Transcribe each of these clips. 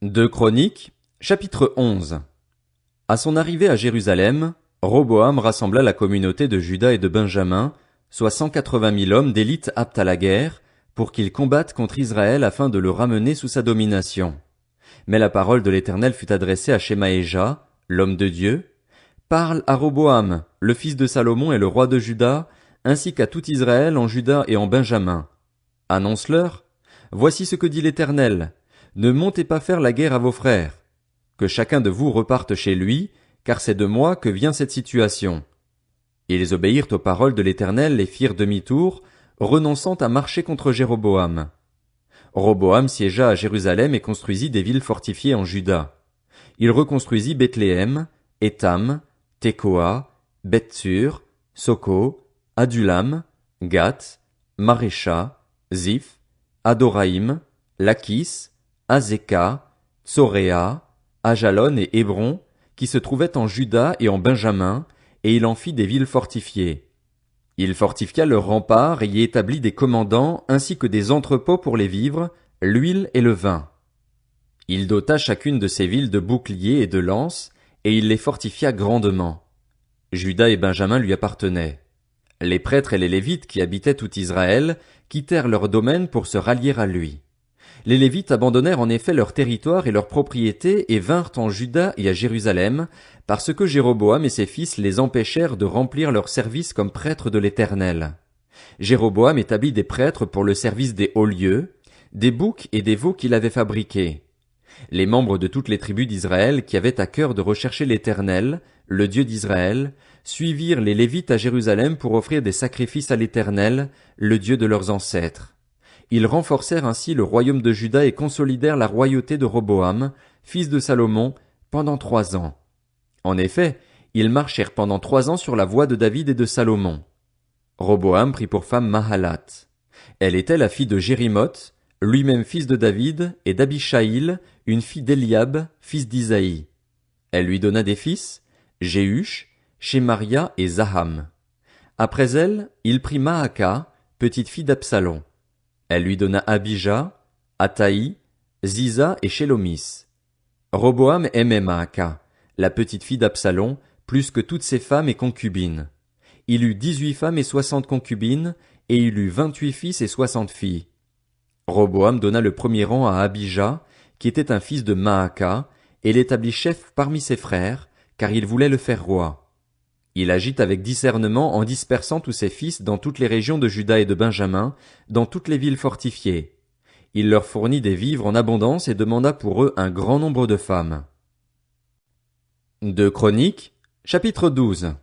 Deux Chroniques, chapitre 11. À son arrivée à Jérusalem, Roboam rassembla la communauté de Juda et de Benjamin, soit 180 000 hommes d'élite aptes à la guerre, pour qu'ils combattent contre Israël afin de le ramener sous sa domination. Mais la parole de l'Éternel fut adressée à Shemaéja, l'homme de Dieu. Parle à Roboam, le fils de Salomon et le roi de Juda, ainsi qu'à tout Israël en Juda et en Benjamin. Annonce-leur, voici ce que dit l'Éternel. Ne montez pas faire la guerre à vos frères. Que chacun de vous reparte chez lui, car c'est de moi que vient cette situation. Ils obéirent aux paroles de l'Éternel et firent demi-tour, renonçant à marcher contre Jéroboam. Roboam siégea à Jérusalem et construisit des villes fortifiées en Juda. Il reconstruisit Bethléem, Étam, Tekoa, Beth-Sur, Soko, Adulam, Gath, Marécha, Ziph, Adoraïm, Lachis, Azeka, Tsoréa, Ajalon et Hébron, qui se trouvaient en Juda et en Benjamin, et il en fit des villes fortifiées. Il fortifia leurs remparts et y établit des commandants ainsi que des entrepôts pour les vivres, l'huile et le vin. Il dota chacune de ces villes de boucliers et de lances, et il les fortifia grandement. Juda et Benjamin lui appartenaient. Les prêtres et les Lévites qui habitaient tout Israël quittèrent leur domaine pour se rallier à lui. Les Lévites abandonnèrent en effet leur territoire et leurs propriétés et vinrent en Juda et à Jérusalem, parce que Jéroboam et ses fils les empêchèrent de remplir leur service comme prêtres de l'Éternel. Jéroboam établit des prêtres pour le service des hauts lieux, des boucs et des veaux qu'il avait fabriqués. Les membres de toutes les tribus d'Israël qui avaient à cœur de rechercher l'Éternel, le Dieu d'Israël, suivirent les Lévites à Jérusalem pour offrir des sacrifices à l'Éternel, le Dieu de leurs ancêtres. Ils renforcèrent ainsi le royaume de Juda et consolidèrent la royauté de Roboam, fils de Salomon, pendant 3 ans. En effet, ils marchèrent pendant 3 ans sur la voie de David et de Salomon. Roboam prit pour femme Mahalat. Elle était la fille de Jérimoth, lui-même fils de David, et d'Abishaïl, une fille d'Eliab, fils d'Isaïe. Elle lui donna des fils, Jéhush, Shemaria et Zaham. Après elle, il prit Maaka, petite fille d'Absalom. Elle lui donna Abijah, Ataï, Ziza et Shélomis. Roboam aimait Maaka, la petite fille d'Absalom, plus que toutes ses femmes et concubines. Il eut 18 femmes et 60 concubines, et il eut 28 fils et 60 filles. Roboam donna le premier rang à Abijah, qui était un fils de Maaka, et l'établit chef parmi ses frères, car il voulait le faire roi. Il agit avec discernement en dispersant tous ses fils dans toutes les régions de Juda et de Benjamin, dans toutes les villes fortifiées. Il leur fournit des vivres en abondance et demanda pour eux un grand nombre de femmes. Deux Chroniques, chapitre 12.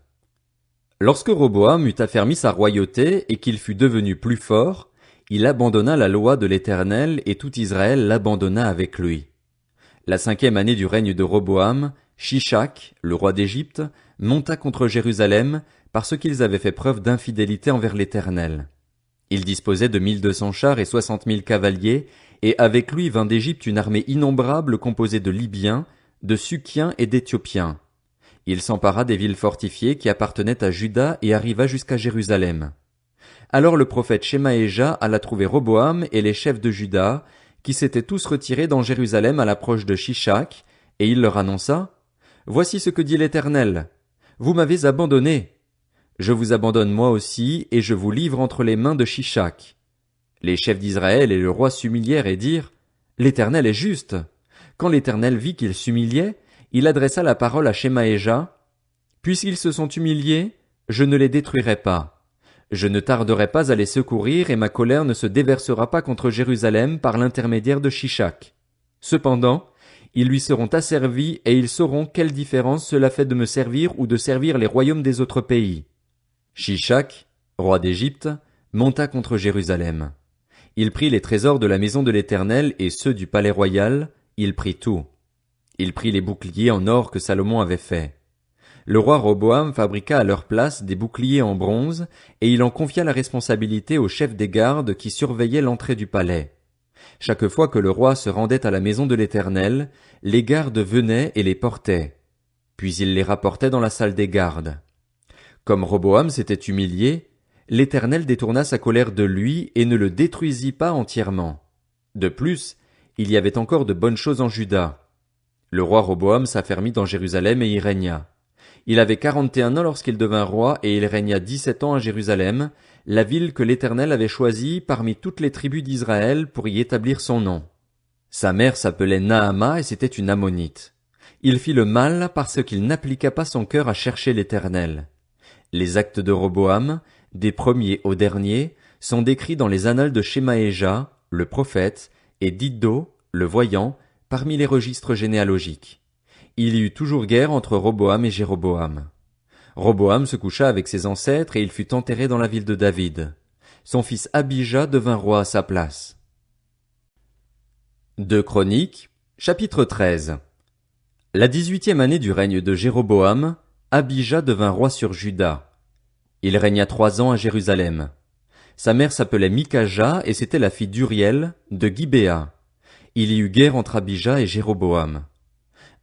Lorsque Roboam eut affermi sa royauté et qu'il fut devenu plus fort, il abandonna la loi de l'Éternel et tout Israël l'abandonna avec lui. La 5e année du règne de Roboam, Shishak, le roi d'Égypte, monta contre Jérusalem parce qu'ils avaient fait preuve d'infidélité envers l'Éternel. Il disposait de 1200 chars et 60 000 cavaliers, et avec lui vint d'Égypte une armée innombrable composée de Libyens, de Sukkiens et d'Éthiopiens. Il s'empara des villes fortifiées qui appartenaient à Juda et arriva jusqu'à Jérusalem. Alors le prophète Shemaéja alla trouver Roboam et les chefs de Juda, qui s'étaient tous retirés dans Jérusalem à l'approche de Shishak, et il leur annonça, « Voici ce que dit l'Éternel. Vous m'avez abandonné. Je vous abandonne moi aussi, et je vous livre entre les mains de Shishak. » Les chefs d'Israël et le roi s'humilièrent et dirent, « L'Éternel est juste. » Quand l'Éternel vit qu'ils s'humiliaient, il adressa la parole à Shemaéja, « Puisqu'ils se sont humiliés, je ne les détruirai pas. Je ne tarderai pas à les secourir et ma colère ne se déversera pas contre Jérusalem par l'intermédiaire de Shishak. Cependant, ils lui seront asservis et ils sauront quelle différence cela fait de me servir ou de servir les royaumes des autres pays. » Shishak, roi d'Égypte, monta contre Jérusalem. Il prit les trésors de la maison de l'Éternel et ceux du palais royal, il prit tout. Il prit les boucliers en or que Salomon avait faits. Le roi Roboam fabriqua à leur place des boucliers en bronze, et il en confia la responsabilité au chef des gardes qui surveillaient l'entrée du palais. Chaque fois que le roi se rendait à la maison de l'Éternel, les gardes venaient et les portaient. Puis il les rapportait dans la salle des gardes. Comme Roboam s'était humilié, l'Éternel détourna sa colère de lui et ne le détruisit pas entièrement. De plus, il y avait encore de bonnes choses en Juda. Le roi Roboam s'affermit dans Jérusalem et y régna. Il avait 41 ans lorsqu'il devint roi et il régna 17 ans à Jérusalem, la ville que l'Éternel avait choisie parmi toutes les tribus d'Israël pour y établir son nom. Sa mère s'appelait Naama et c'était une Ammonite. Il fit le mal parce qu'il n'appliqua pas son cœur à chercher l'Éternel. Les actes de Roboam, des premiers aux derniers, sont décrits dans les annales de Shemaéja, le prophète, et d'Iddo, le voyant, parmi les registres généalogiques. Il y eut toujours guerre entre Roboam et Jéroboam. Roboam se coucha avec ses ancêtres et il fut enterré dans la ville de David. Son fils Abijah devint roi à sa place. 2 Chroniques, chapitre 13. La 18e année du règne de Jéroboam, Abijah devint roi sur Juda. Il régna 3 ans à Jérusalem. Sa mère s'appelait Mikaja et c'était la fille d'Uriel, de Gibéa. Il y eut guerre entre Abijah et Jéroboam.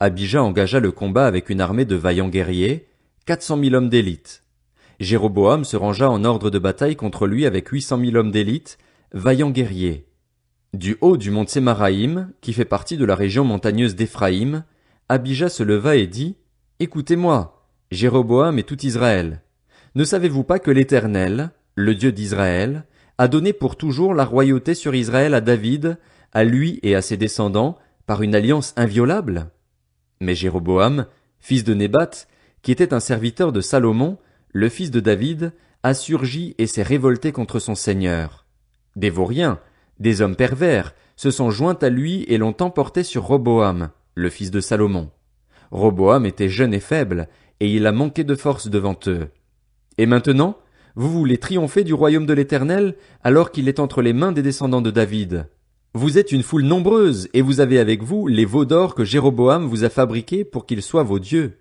Abijah engagea le combat avec une armée de vaillants guerriers, 400 000 hommes d'élite. Jéroboam se rangea en ordre de bataille contre lui avec 800 000 hommes d'élite, vaillants guerriers. Du haut du mont Tsémaraïm, qui fait partie de la région montagneuse d'Éphraïm, Abijah se leva et dit, « Écoutez-moi, Jéroboam et tout Israël. Ne savez-vous pas que l'Éternel, le Dieu d'Israël, a donné pour toujours la royauté sur Israël à David, à lui et à ses descendants, par une alliance inviolable? Mais Jéroboam, fils de Nébat, qui était un serviteur de Salomon, le fils de David, a surgi et s'est révolté contre son Seigneur. Des vauriens, des hommes pervers, se sont joints à lui et l'ont emporté sur Roboam, le fils de Salomon. Roboam était jeune et faible, et il a manqué de force devant eux. Et maintenant, vous voulez triompher du royaume de l'Éternel, alors qu'il est entre les mains des descendants de David. Vous êtes une foule nombreuse, et vous avez avec vous les veaux d'or que Jéroboam vous a fabriqués pour qu'ils soient vos dieux.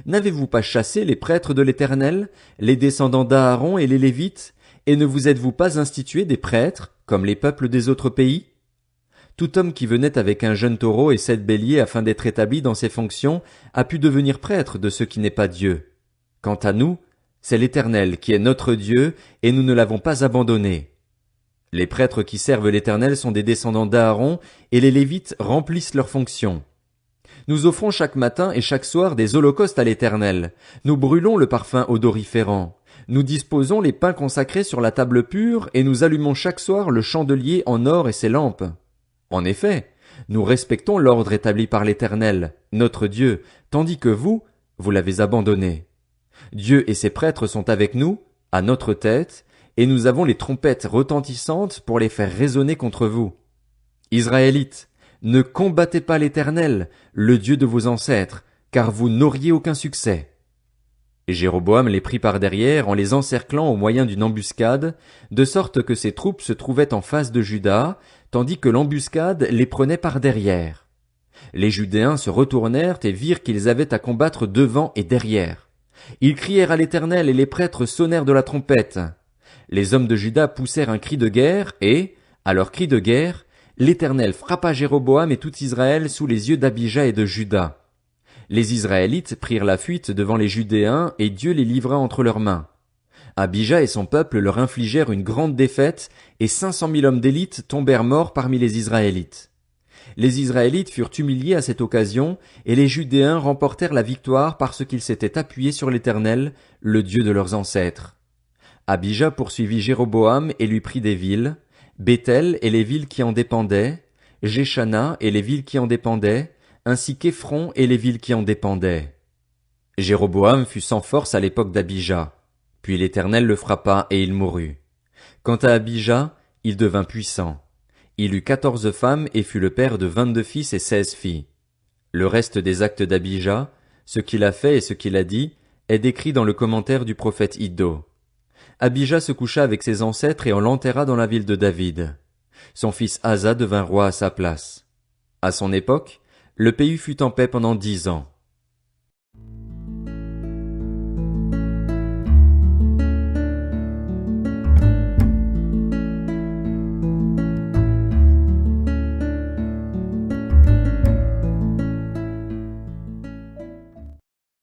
N'avez-vous pas chassé les prêtres de l'Éternel, les descendants d'Aaron et les Lévites, et ne vous êtes-vous pas institués des prêtres, comme les peuples des autres pays? Tout homme qui venait avec un jeune taureau et 7 béliers afin d'être établi dans ses fonctions a pu devenir prêtre de ce qui n'est pas Dieu. Quant à nous, c'est l'Éternel qui est notre Dieu, et nous ne l'avons pas abandonné. Les prêtres qui servent l'Éternel sont des descendants d'Aaron, et les Lévites remplissent leurs fonctions. Nous offrons chaque matin et chaque soir des holocaustes à l'Éternel. Nous brûlons le parfum odoriférant. Nous disposons les pains consacrés sur la table pure, et nous allumons chaque soir le chandelier en or et ses lampes. En effet, nous respectons l'ordre établi par l'Éternel, notre Dieu, tandis que vous l'avez abandonné. Dieu et ses prêtres sont avec nous, à notre tête, et nous avons les trompettes retentissantes pour les faire résonner contre vous. Israélites, ne combattez pas l'Éternel, le Dieu de vos ancêtres, car vous n'auriez aucun succès. Et Jéroboam les prit par derrière en les encerclant au moyen d'une embuscade, de sorte que ses troupes se trouvaient en face de Juda, tandis que l'embuscade les prenait par derrière. Les Judéens se retournèrent et virent qu'ils avaient à combattre devant et derrière. Ils crièrent à l'Éternel et les prêtres sonnèrent de la trompette. Les hommes de Juda poussèrent un cri de guerre et, à leur cri de guerre, l'Éternel frappa Jéroboam et tout Israël sous les yeux d'Abijah et de Juda. Les Israélites prirent la fuite devant les Judéens et Dieu les livra entre leurs mains. Abijah et son peuple leur infligèrent une grande défaite et 500 000 hommes d'élite tombèrent morts parmi les Israélites. Les Israélites furent humiliés à cette occasion et les Judéens remportèrent la victoire parce qu'ils s'étaient appuyés sur l'Éternel, le Dieu de leurs ancêtres. Abijah poursuivit Jéroboam et lui prit des villes, Béthel et les villes qui en dépendaient, Jéchana et les villes qui en dépendaient, ainsi qu'Éphron et les villes qui en dépendaient. Jéroboam fut sans force à l'époque d'Abijah. Puis l'Éternel le frappa et il mourut. Quant à Abijah, il devint puissant. Il eut 14 femmes et fut le père de 22 fils et 16 filles. Le reste des actes d'Abijah, ce qu'il a fait et ce qu'il a dit, est décrit dans le commentaire du prophète Iddo. Abijah se coucha avec ses ancêtres et on l'enterra dans la ville de David. Son fils Asa devint roi à sa place. À son époque, le pays fut en paix pendant 10 ans.